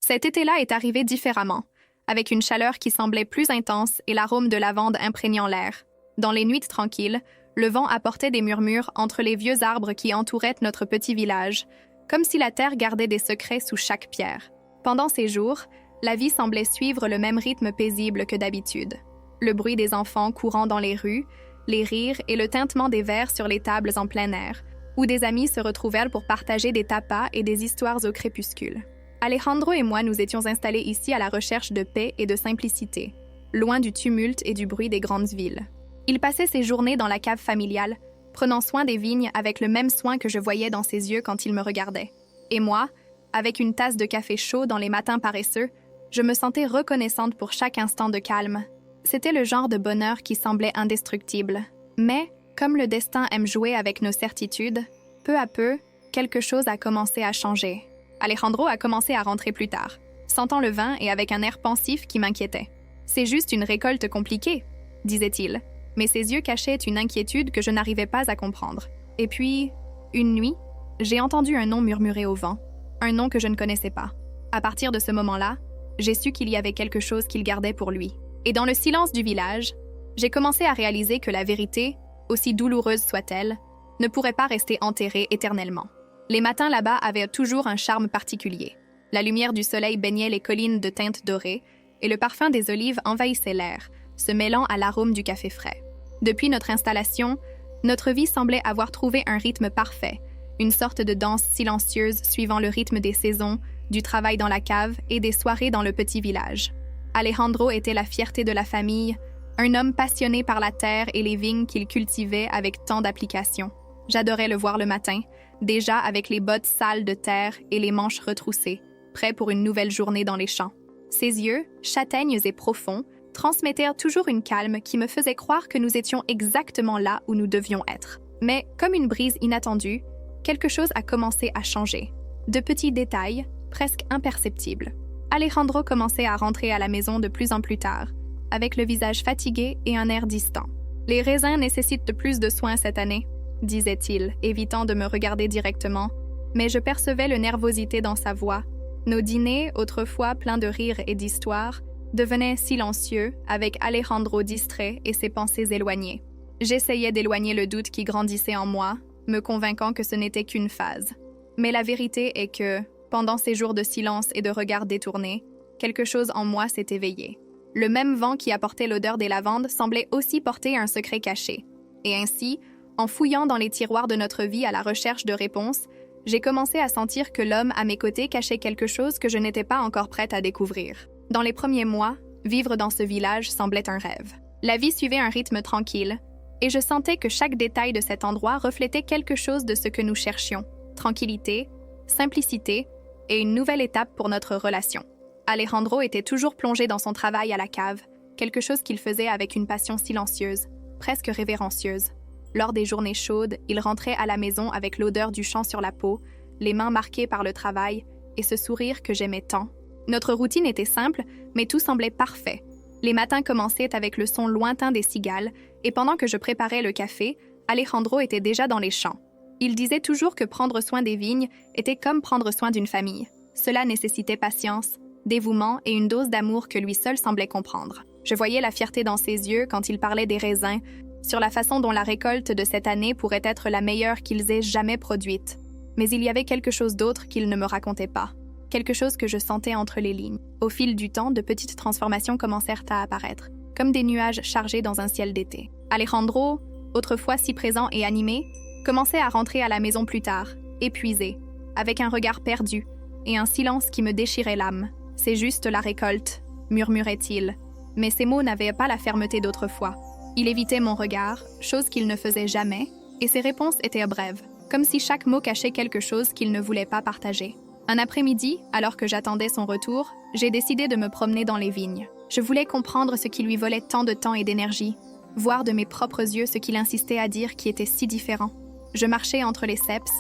Cet été-là est arrivé différemment, avec une chaleur qui semblait plus intense et l'arôme de lavande imprégnant l'air. Dans les nuits tranquilles, le vent apportait des murmures entre les vieux arbres qui entouraient notre petit village, comme si la terre gardait des secrets sous chaque pierre. Pendant ces jours, la vie semblait suivre le même rythme paisible que d'habitude. Le bruit des enfants courant dans les rues, les rires et le tintement des verres sur les tables en plein air, où des amis se retrouvèrent pour partager des tapas et des histoires au crépuscule. Alejandro et moi nous étions installés ici à la recherche de paix et de simplicité, loin du tumulte et du bruit des grandes villes. Il passait ses journées dans la cave familiale, prenant soin des vignes avec le même soin que je voyais dans ses yeux quand il me regardait. Et moi, avec une tasse de café chaud dans les matins paresseux, je me sentais reconnaissante pour chaque instant de calme. C'était le genre de bonheur qui semblait indestructible. Mais, comme le destin aime jouer avec nos certitudes, peu à peu, quelque chose a commencé à changer. Alejandro a commencé à rentrer plus tard, sentant le vin et avec un air pensif qui m'inquiétait. « C'est juste une récolte compliquée », disait-il, mais ses yeux cachaient une inquiétude que je n'arrivais pas à comprendre. Et puis, une nuit, j'ai entendu un nom murmurer au vent, un nom que je ne connaissais pas. À partir de ce moment-là, j'ai su qu'il y avait quelque chose qu'il gardait pour lui. Et dans le silence du village, j'ai commencé à réaliser que la vérité, aussi douloureuse soit-elle, ne pourrait pas rester enterrée éternellement. Les matins là-bas avaient toujours un charme particulier. La lumière du soleil baignait les collines de teintes dorées et le parfum des olives envahissait l'air, se mêlant à l'arôme du café frais. Depuis notre installation, notre vie semblait avoir trouvé un rythme parfait, une sorte de danse silencieuse suivant le rythme des saisons, du travail dans la cave et des soirées dans le petit village. Alejandro était la fierté de la famille, un homme passionné par la terre et les vignes qu'il cultivait avec tant d'application. J'adorais le voir le matin, déjà avec les bottes sales de terre et les manches retroussées, prêt pour une nouvelle journée dans les champs. Ses yeux, châtaignes et profonds, transmettèrent toujours une calme qui me faisait croire que nous étions exactement là où nous devions être. Mais, comme une brise inattendue, quelque chose a commencé à changer. De petits détails, presque imperceptibles. Alejandro commençait à rentrer à la maison de plus en plus tard, avec le visage fatigué et un air distant. « Les raisins nécessitent de plus de soins cette année », disait-il, évitant de me regarder directement, mais je percevais le nervosité dans sa voix. Nos dîners, autrefois pleins de rires et d'histoires, devenaient silencieux, avec Alejandro distrait et ses pensées éloignées. J'essayais d'éloigner le doute qui grandissait en moi, me convainquant que ce n'était qu'une phase. Mais la vérité est que, pendant ces jours de silence et de regards détournés, quelque chose en moi s'est éveillé. Le même vent qui apportait l'odeur des lavandes semblait aussi porter un secret caché. Et ainsi, en fouillant dans les tiroirs de notre vie à la recherche de réponses, j'ai commencé à sentir que l'homme à mes côtés cachait quelque chose que je n'étais pas encore prête à découvrir. Dans les premiers mois, vivre dans ce village semblait un rêve. La vie suivait un rythme tranquille, et je sentais que chaque détail de cet endroit reflétait quelque chose de ce que nous cherchions. Tranquillité, simplicité et une nouvelle étape pour notre relation. Alejandro était toujours plongé dans son travail à la cave, quelque chose qu'il faisait avec une passion silencieuse, presque révérencieuse. Lors des journées chaudes, il rentrait à la maison avec l'odeur du champ sur la peau, les mains marquées par le travail et ce sourire que j'aimais tant. Notre routine était simple, mais tout semblait parfait. Les matins commençaient avec le son lointain des cigales, et pendant que je préparais le café, Alejandro était déjà dans les champs. Il disait toujours que prendre soin des vignes était comme prendre soin d'une famille. Cela nécessitait patience, dévouement et une dose d'amour que lui seul semblait comprendre. Je voyais la fierté dans ses yeux quand il parlait des raisins, sur la façon dont la récolte de cette année pourrait être la meilleure qu'ils aient jamais produite. Mais il y avait quelque chose d'autre qu'il ne me racontait pas. Quelque chose que je sentais entre les lignes. Au fil du temps, de petites transformations commencèrent à apparaître, comme des nuages chargés dans un ciel d'été. Alejandro, autrefois si présent et animé, commençait à rentrer à la maison plus tard, épuisé, avec un regard perdu et un silence qui me déchirait l'âme. « C'est juste la récolte », murmurait-il, mais ces mots n'avaient pas la fermeté d'autrefois. Il évitait mon regard, chose qu'il ne faisait jamais, et ses réponses étaient brèves, comme si chaque mot cachait quelque chose qu'il ne voulait pas partager. Un après-midi, alors que j'attendais son retour, j'ai décidé de me promener dans les vignes. Je voulais comprendre ce qui lui volait tant de temps et d'énergie, voir de mes propres yeux ce qu'il insistait à dire qui était si différent. Je marchais entre les ceps,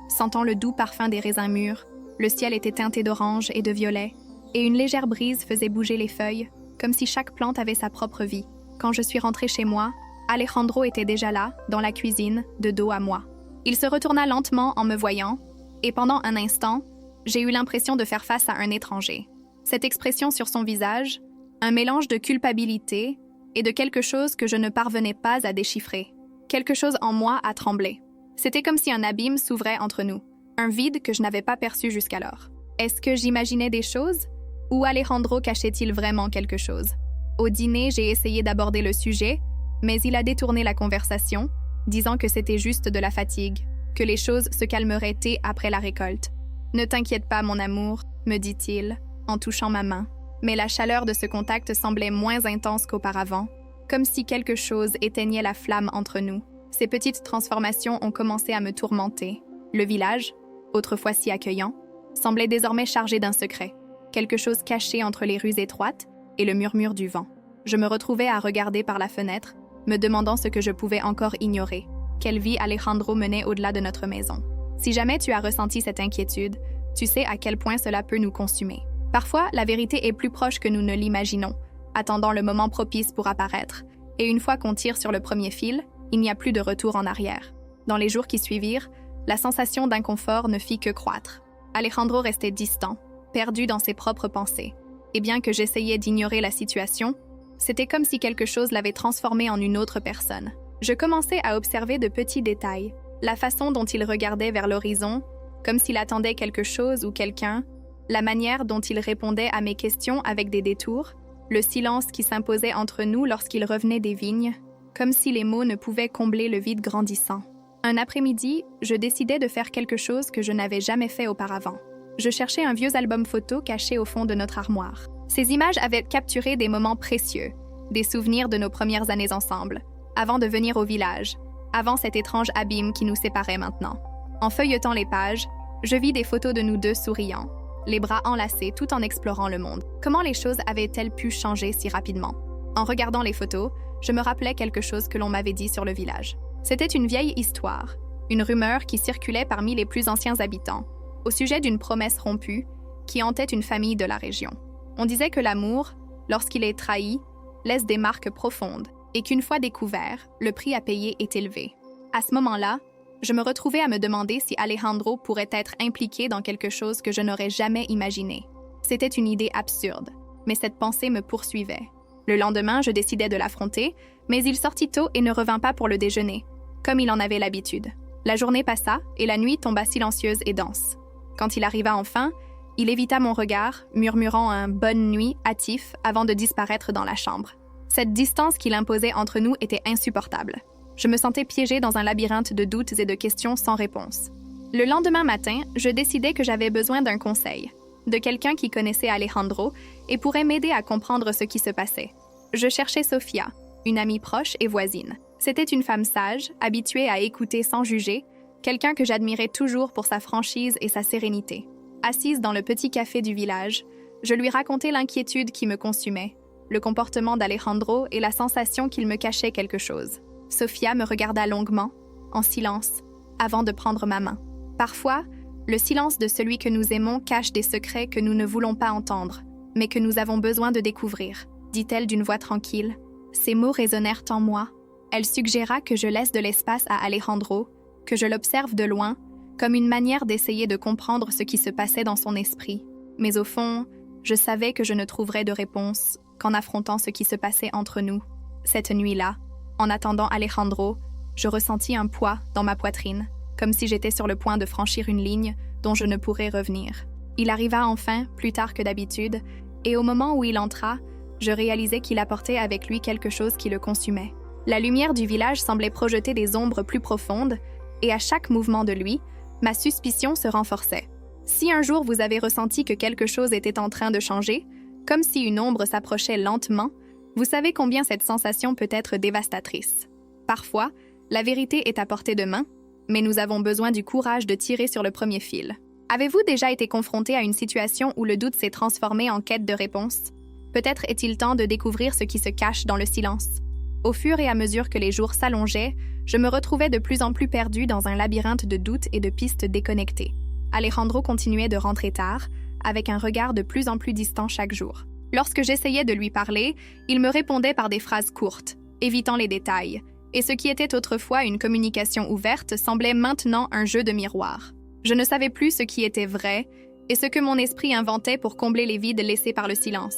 sentant le doux parfum des raisins mûrs. Le ciel était teinté d'orange et de violet, et une légère brise faisait bouger les feuilles, comme si chaque plante avait sa propre vie. Quand je suis rentrée chez moi, Alejandro était déjà là, dans la cuisine, de dos à moi. Il se retourna lentement en me voyant, et pendant un instant, j'ai eu l'impression de faire face à un étranger. Cette expression sur son visage, un mélange de culpabilité et de quelque chose que je ne parvenais pas à déchiffrer. Quelque chose en moi a tremblé. C'était comme si un abîme s'ouvrait entre nous, un vide que je n'avais pas perçu jusqu'alors. Est-ce que j'imaginais des choses? Ou Alejandro cachait-il vraiment quelque chose? Au dîner, j'ai essayé d'aborder le sujet, mais il a détourné la conversation, disant que c'était juste de la fatigue, que les choses se calmeraient après la récolte. « Ne t'inquiète pas, mon amour, » me dit-il, en touchant ma main. Mais la chaleur de ce contact semblait moins intense qu'auparavant, comme si quelque chose éteignait la flamme entre nous. Ces petites transformations ont commencé à me tourmenter. Le village, autrefois si accueillant, semblait désormais chargé d'un secret, quelque chose caché entre les rues étroites et le murmure du vent. Je me retrouvais à regarder par la fenêtre, me demandant ce que je pouvais encore ignorer. Quelle vie Alejandro menait au-delà de notre maison. Si jamais tu as ressenti cette inquiétude, tu sais à quel point cela peut nous consumer. Parfois, la vérité est plus proche que nous ne l'imaginons, attendant le moment propice pour apparaître, et une fois qu'on tire sur le premier fil, il n'y a plus de retour en arrière. Dans les jours qui suivirent, la sensation d'inconfort ne fit que croître. Alejandro restait distant, perdu dans ses propres pensées. Et bien que j'essayais d'ignorer la situation, c'était comme si quelque chose l'avait transformé en une autre personne. Je commençais à observer de petits détails, la façon dont il regardait vers l'horizon, comme s'il attendait quelque chose ou quelqu'un, la manière dont il répondait à mes questions avec des détours, le silence qui s'imposait entre nous lorsqu'il revenait des vignes, comme si les mots ne pouvaient combler le vide grandissant. Un après-midi, je décidai de faire quelque chose que je n'avais jamais fait auparavant. Je cherchais un vieux album photo caché au fond de notre armoire. Ces images avaient capturé des moments précieux, des souvenirs de nos premières années ensemble, avant de venir au village, avant cet étrange abîme qui nous séparait maintenant. En feuilletant les pages, je vis des photos de nous deux souriants, les bras enlacés tout en explorant le monde. Comment les choses avaient-elles pu changer si rapidement? En regardant les photos, je me rappelais quelque chose que l'on m'avait dit sur le village. C'était une vieille histoire, une rumeur qui circulait parmi les plus anciens habitants, au sujet d'une promesse rompue qui hantait une famille de la région. On disait que l'amour, lorsqu'il est trahi, laisse des marques profondes et qu'une fois découvert, le prix à payer est élevé. À ce moment-là, je me retrouvais à me demander si Alejandro pourrait être impliqué dans quelque chose que je n'aurais jamais imaginé. C'était une idée absurde, mais cette pensée me poursuivait. Le lendemain, je décidai de l'affronter, mais il sortit tôt et ne revint pas pour le déjeuner, comme il en avait l'habitude. La journée passa et la nuit tomba silencieuse et dense. Quand il arriva enfin, il évita mon regard, murmurant un « bonne nuit » hâtif avant de disparaître dans la chambre. Cette distance qu'il imposait entre nous était insupportable. Je me sentais piégée dans un labyrinthe de doutes et de questions sans réponse. Le lendemain matin, je décidai que j'avais besoin d'un conseil, de quelqu'un qui connaissait Alejandro et pourrait m'aider à comprendre ce qui se passait. Je cherchais Sofia, une amie proche et voisine. C'était une femme sage, habituée à écouter sans juger, quelqu'un que j'admirais toujours pour sa franchise et sa sérénité. Assise dans le petit café du village, je lui racontai l'inquiétude qui me consumait, le comportement d'Alejandro et la sensation qu'il me cachait quelque chose. Sofia me regarda longuement, en silence, avant de prendre ma main. Parfois, le silence de celui que nous aimons cache des secrets que nous ne voulons pas entendre, mais que nous avons besoin de découvrir, dit-elle d'une voix tranquille. Ces mots résonnèrent en moi. Elle suggéra que je laisse de l'espace à Alejandro, que je l'observe de loin, comme une manière d'essayer de comprendre ce qui se passait dans son esprit. Mais au fond, je savais que je ne trouverais de réponse qu'en affrontant ce qui se passait entre nous. Cette nuit-là, en attendant Alejandro, je ressentis un poids dans ma poitrine, comme si j'étais sur le point de franchir une ligne dont je ne pourrais revenir. Il arriva enfin, plus tard que d'habitude, et au moment où il entra, je réalisai qu'il apportait avec lui quelque chose qui le consumait. La lumière du village semblait projeter des ombres plus profondes, et à chaque mouvement de lui, ma suspicion se renforçait. Si un jour vous avez ressenti que quelque chose était en train de changer, comme si une ombre s'approchait lentement, vous savez combien cette sensation peut être dévastatrice. Parfois, la vérité est à portée de main, mais nous avons besoin du courage de tirer sur le premier fil. Avez-vous déjà été confronté à une situation où le doute s'est transformé en quête de réponse? Peut-être est-il temps de découvrir ce qui se cache dans le silence. Au fur et à mesure que les jours s'allongeaient, je me retrouvais de plus en plus perdue dans un labyrinthe de doutes et de pistes déconnectées. Alejandro continuait de rentrer tard, avec un regard de plus en plus distant chaque jour. Lorsque j'essayais de lui parler, il me répondait par des phrases courtes, évitant les détails, et ce qui était autrefois une communication ouverte semblait maintenant un jeu de miroir. Je ne savais plus ce qui était vrai et ce que mon esprit inventait pour combler les vides laissés par le silence.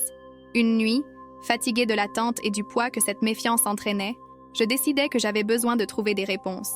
Une nuit, fatiguée de l'attente et du poids que cette méfiance entraînait, je décidai que j'avais besoin de trouver des réponses,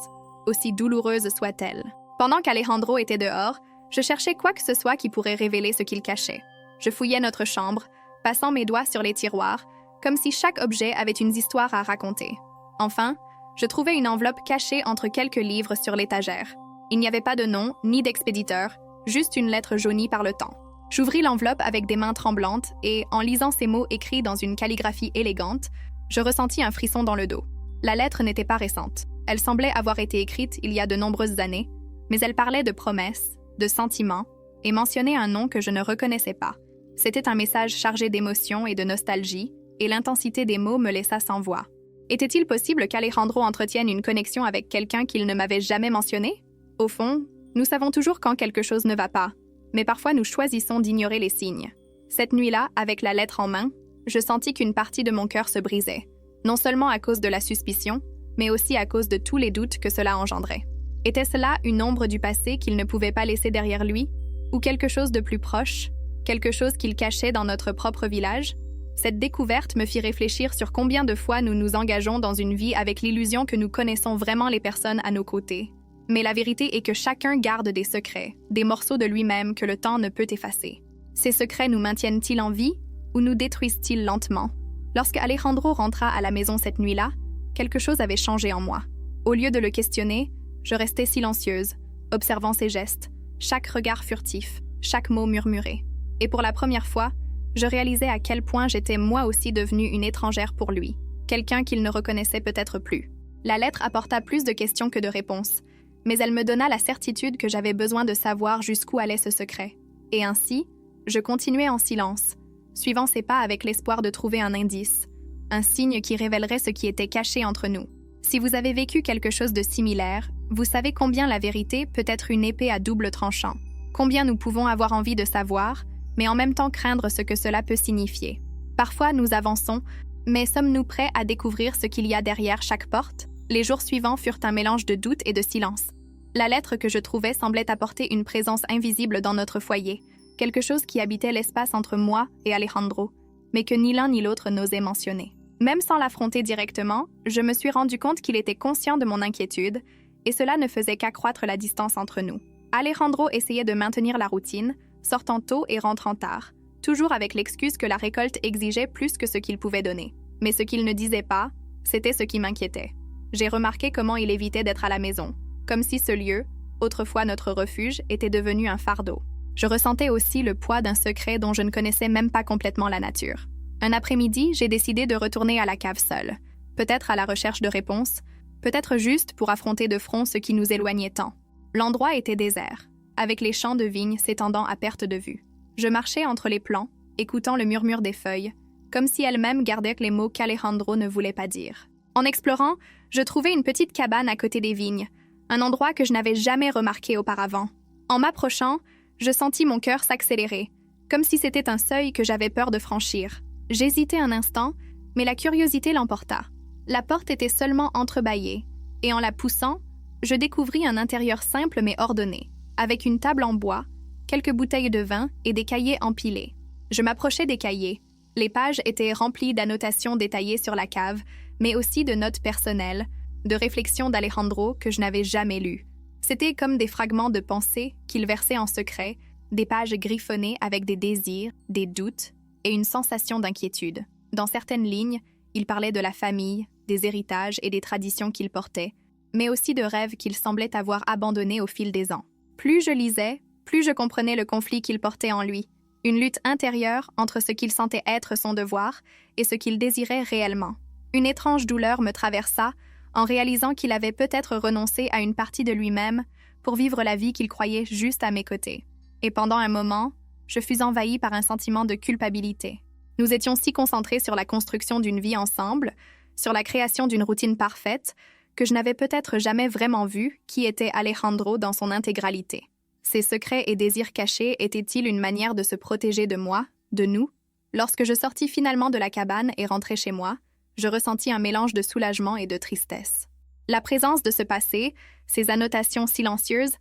aussi douloureuses soient-elles. Pendant qu'Alejandro était dehors, je cherchais quoi que ce soit qui pourrait révéler ce qu'il cachait. Je fouillais notre chambre, passant mes doigts sur les tiroirs, comme si chaque objet avait une histoire à raconter. Enfin, je trouvais une enveloppe cachée entre quelques livres sur l'étagère. Il n'y avait pas de nom, ni d'expéditeur, juste une lettre jaunie par le temps. J'ouvris l'enveloppe avec des mains tremblantes et, en lisant ces mots écrits dans une calligraphie élégante, je ressentis un frisson dans le dos. La lettre n'était pas récente. Elle semblait avoir été écrite il y a de nombreuses années, mais elle parlait de promesses, de sentiments, et mentionnait un nom que je ne reconnaissais pas. C'était un message chargé d'émotion et de nostalgie, et l'intensité des mots me laissa sans voix. Était-il possible qu'Alejandro entretienne une connexion avec quelqu'un qu'il ne m'avait jamais mentionné? Au fond, nous savons toujours quand quelque chose ne va pas, mais parfois nous choisissons d'ignorer les signes. Cette nuit-là, avec la lettre en main, je sentis qu'une partie de mon cœur se brisait, non seulement à cause de la suspicion, mais aussi à cause de tous les doutes que cela engendrait. Était-ce là une ombre du passé qu'il ne pouvait pas laisser derrière lui, ou quelque chose de plus proche, quelque chose qu'il cachait dans notre propre village? Cette découverte me fit réfléchir sur combien de fois nous nous engageons dans une vie avec l'illusion que nous connaissons vraiment les personnes à nos côtés. Mais la vérité est que chacun garde des secrets, des morceaux de lui-même que le temps ne peut effacer. Ces secrets nous maintiennent-ils en vie ou nous détruisent-ils lentement? Lorsque Alejandro rentra à la maison cette nuit-là, quelque chose avait changé en moi. Au lieu de le questionner, je restais silencieuse, observant ses gestes, chaque regard furtif, chaque mot murmuré. Et pour la première fois, je réalisais à quel point j'étais moi aussi devenue une étrangère pour lui, quelqu'un qu'il ne reconnaissait peut-être plus. La lettre apporta plus de questions que de réponses, mais elle me donna la certitude que j'avais besoin de savoir jusqu'où allait ce secret. Et ainsi, je continuais en silence, suivant ses pas avec l'espoir de trouver un indice, un signe qui révélerait ce qui était caché entre nous. Si vous avez vécu quelque chose de similaire, vous savez combien la vérité peut être une épée à double tranchant, combien nous pouvons avoir envie de savoir, mais en même temps craindre ce que cela peut signifier. Parfois, nous avançons, mais sommes-nous prêts à découvrir ce qu'il y a derrière chaque porte? Les jours suivants furent un mélange de doute et de silence. La lettre que je trouvais semblait apporter une présence invisible dans notre foyer, quelque chose qui habitait l'espace entre moi et Alejandro, mais que ni l'un ni l'autre n'osait mentionner. Même sans l'affronter directement, je me suis rendu compte qu'il était conscient de mon inquiétude, et cela ne faisait qu'accroître la distance entre nous. Alejandro essayait de maintenir la routine, sortant tôt et rentrant tard, toujours avec l'excuse que la récolte exigeait plus que ce qu'il pouvait donner. Mais ce qu'il ne disait pas, c'était ce qui m'inquiétait. J'ai remarqué comment il évitait d'être à la maison, comme si ce lieu, autrefois notre refuge, était devenu un fardeau. Je ressentais aussi le poids d'un secret dont je ne connaissais même pas complètement la nature. Un après-midi, j'ai décidé de retourner à la cave seule, peut-être à la recherche de réponses, peut-être juste pour affronter de front ce qui nous éloignait tant. L'endroit était désert, avec les champs de vignes s'étendant à perte de vue. Je marchais entre les plants, écoutant le murmure des feuilles, comme si elles-mêmes gardaient les mots qu'Alejandro ne voulait pas dire. En explorant, je trouvai une petite cabane à côté des vignes, un endroit que je n'avais jamais remarqué auparavant. En m'approchant, je sentis mon cœur s'accélérer, comme si c'était un seuil que j'avais peur de franchir. J'hésitai un instant, mais la curiosité l'emporta. La porte était seulement entrebâillée, et en la poussant, je découvris un intérieur simple mais ordonné, avec une table en bois, quelques bouteilles de vin et des cahiers empilés. Je m'approchai des cahiers. Les pages étaient remplies d'annotations détaillées sur la cave, mais aussi de notes personnelles, de réflexions d'Alejandro que je n'avais jamais lues. C'était comme des fragments de pensée qu'il versait en secret, des pages griffonnées avec des désirs, des doutes et une sensation d'inquiétude. Dans certaines lignes, il parlait de la famille, des héritages et des traditions qu'il portait, mais aussi de rêves qu'il semblait avoir abandonnés au fil des ans. Plus je lisais, plus je comprenais le conflit qu'il portait en lui, une lutte intérieure entre ce qu'il sentait être son devoir et ce qu'il désirait réellement. Une étrange douleur me traversa en réalisant qu'il avait peut-être renoncé à une partie de lui-même pour vivre la vie qu'il croyait juste à mes côtés. Et pendant un moment, je fus envahie par un sentiment de culpabilité. Nous étions si concentrés sur la construction d'une vie ensemble, sur la création d'une routine parfaite, que je n'avais peut-être jamais vraiment vu qui était Alejandro dans son intégralité. Ses secrets et désirs cachés étaient-ils une manière de se protéger de moi, de nous? Lorsque je sortis finalement de la cabane et rentrai chez moi, je ressentis un mélange de soulagement et de tristesse. La présence de ce passé, ces annotations silencieuses,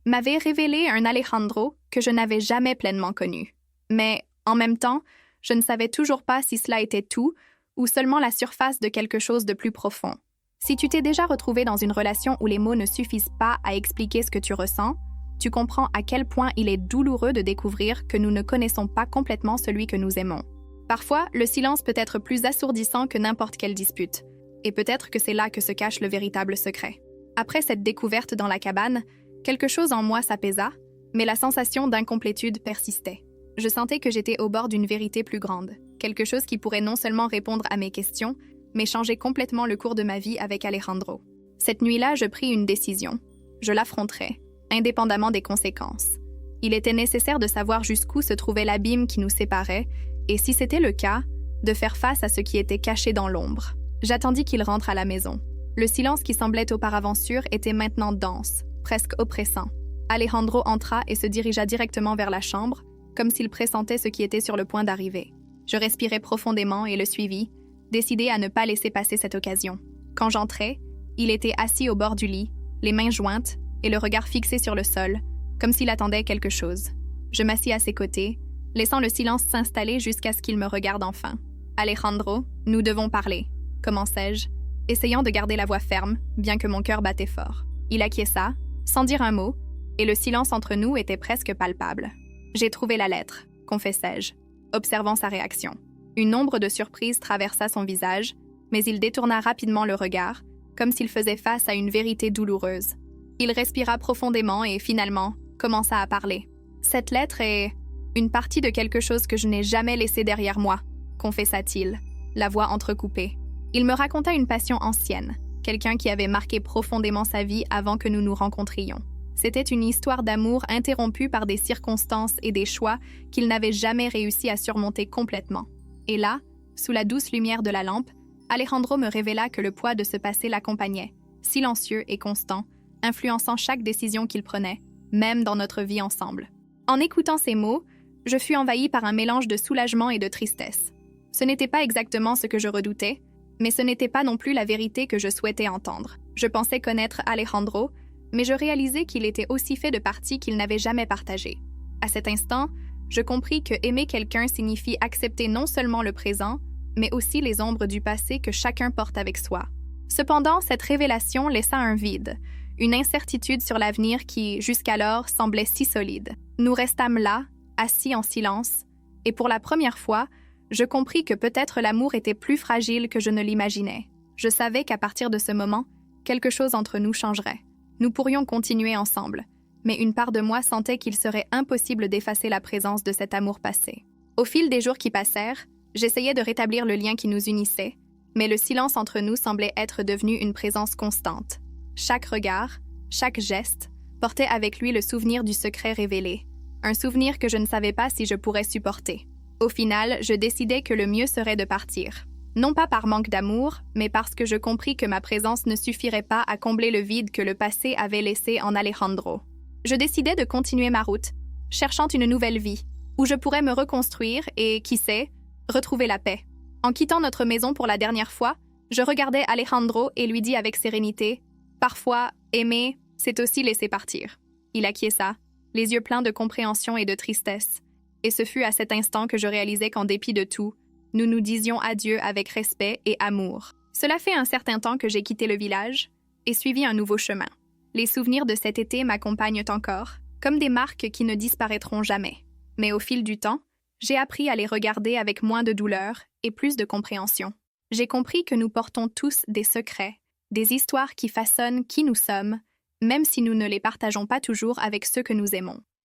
m'avait révélé un Alejandro que je n'avais jamais pleinement connu. Mais, en même temps, je ne savais toujours pas si cela était tout ou seulement la surface de quelque chose de plus profond. Si tu t'es déjà retrouvé dans une relation où les mots ne suffisent pas à expliquer ce que tu ressens, tu comprends à quel point il est douloureux de découvrir que nous ne connaissons pas complètement celui que nous aimons. Parfois, le silence peut être plus assourdissant que n'importe quelle dispute, et peut-être que c'est là que se cache le véritable secret. Après cette découverte dans la cabane, quelque chose en moi s'apaisa, mais la sensation d'incomplétude persistait. Je sentais que j'étais au bord d'une vérité plus grande, quelque chose qui pourrait non seulement répondre à mes questions, mais changer complètement le cours de ma vie avec Alejandro. Cette nuit-là, je pris une décision. Je l'affronterais, indépendamment des conséquences. Il était nécessaire de savoir jusqu'où se trouvait l'abîme qui nous séparait, et si c'était le cas, de faire face à ce qui était caché dans l'ombre. J'attendis qu'il rentre à la maison. Le silence qui semblait auparavant sûr était maintenant dense, presque oppressant. Alejandro entra et se dirigea directement vers la chambre, comme s'il pressentait ce qui était sur le point d'arriver. Je respirai profondément et le suivis, décidé à ne pas laisser passer cette occasion. Quand j'entrai, il était assis au bord du lit, les mains jointes et le regard fixé sur le sol, comme s'il attendait quelque chose. Je m'assis à ses côtés, laissant le silence s'installer jusqu'à ce qu'il me regarde enfin. « Alejandro, nous devons parler », commençai-je, essayant de garder la voix ferme, bien que mon cœur battait fort. Il acquiesça, sans dire un mot, et le silence entre nous était presque palpable. « J'ai trouvé la lettre », confessai-je, observant sa réaction. Une ombre de surprise traversa son visage, mais il détourna rapidement le regard, comme s'il faisait face à une vérité douloureuse. Il respira profondément et, finalement, commença à parler. « Cette lettre est une partie de quelque chose que je n'ai jamais laissé derrière moi, » confessa-t-il, la voix entrecoupée. Il me raconta une passion ancienne, quelqu'un qui avait marqué profondément sa vie avant que nous nous rencontrions. C'était une histoire d'amour interrompue par des circonstances et des choix qu'il n'avait jamais réussi à surmonter complètement. Et là, sous la douce lumière de la lampe, Alejandro me révéla que le poids de ce passé l'accompagnait, silencieux et constant, influençant chaque décision qu'il prenait, même dans notre vie ensemble. En écoutant ces mots, je fus envahi par un mélange de soulagement et de tristesse. Ce n'était pas exactement ce que je redoutais, mais ce n'était pas non plus la vérité que je souhaitais entendre. Je pensais connaître Alejandro, mais je réalisais qu'il était aussi fait de parties qu'il n'avait jamais partagées. À cet instant, je compris que aimer quelqu'un signifie accepter non seulement le présent, mais aussi les ombres du passé que chacun porte avec soi. Cependant, cette révélation laissa un vide, une incertitude sur l'avenir qui, jusqu'alors, semblait si solide. Nous restâmes là, assis en silence, et pour la première fois, je compris que peut-être l'amour était plus fragile que je ne l'imaginais. Je savais qu'à partir de ce moment, quelque chose entre nous changerait. Nous pourrions continuer ensemble, mais une part de moi sentait qu'il serait impossible d'effacer la présence de cet amour passé. Au fil des jours qui passèrent, j'essayais de rétablir le lien qui nous unissait, mais le silence entre nous semblait être devenu une présence constante. Chaque regard, chaque geste, portait avec lui le souvenir du secret révélé, un souvenir que je ne savais pas si je pourrais supporter. Au final, je décidai que le mieux serait de partir. Non pas par manque d'amour, mais parce que je compris que ma présence ne suffirait pas à combler le vide que le passé avait laissé en Alejandro. Je décidai de continuer ma route, cherchant une nouvelle vie, où je pourrais me reconstruire et, qui sait, retrouver la paix. En quittant notre maison pour la dernière fois, je regardai Alejandro et lui dis avec sérénité « Parfois, aimer, c'est aussi laisser partir. » Il acquiesça, les yeux pleins de compréhension et de tristesse. Et ce fut à cet instant que je réalisai qu'en dépit de tout, nous nous disions adieu avec respect et amour. Cela fait un certain temps que j'ai quitté le village et suivi un nouveau chemin. Les souvenirs de cet été m'accompagnent encore, comme des marques qui ne disparaîtront jamais. Mais au fil du temps, j'ai appris à les regarder avec moins de douleur et plus de compréhension. J'ai compris que nous portons tous des secrets, des histoires qui façonnent qui nous sommes, même si nous ne les partageons pas toujours avec ceux que nous aimons.